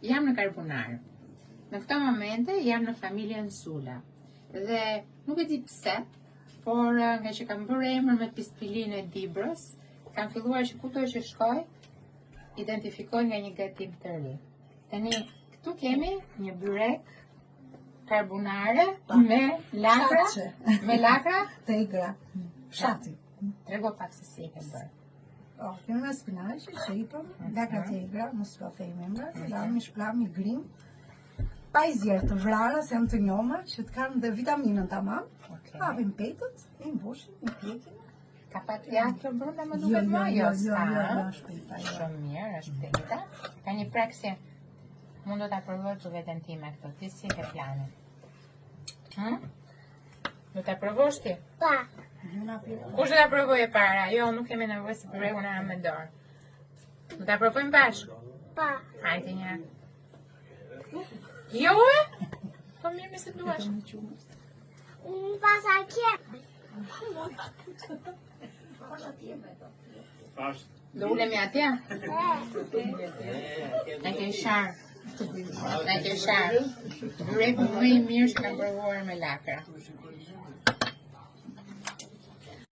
jam në carbonara. Në këto momente jam në familjen Sula. Dhe nuk e di pse, por nga që kam bërë emër me Pispilinë e Dibrës, kam filluar që kudo që shkoj, identifikoj nga një gatim të ri. Tani, këtu kemi një byrek carbonare me lakra tegra. Fshati. Trego pak se si e ke bërë. Kemi me spinaqe, shqipëm, lakra tegra, mos ka thejmë emra, lami, shplami, grim, pa i zjerë të vrara, se janë të njoma, që të kanë dhe vitaminën tamam. Hapim petët, i mbushim, i pjekim. Ka pak djatë kjo brunda më duket më, jo sa. Shumë mirë, është pejta. Ka një praksi, mund do ta provoj për veten time këto, ti si ke planin? Do ta provosh ti? Pa. Kush do ta provojë para? Jo, nuk kemi nevojë se përregun e me dorë. Do ta provojmë bashkë? Pa. Hajde një. Jo e? Po mirë me se duash. Pasa kje. Do ulemi atje? Në ke sharë. Në ke sharë. Byreku më i mirë që kam provuar me lakra.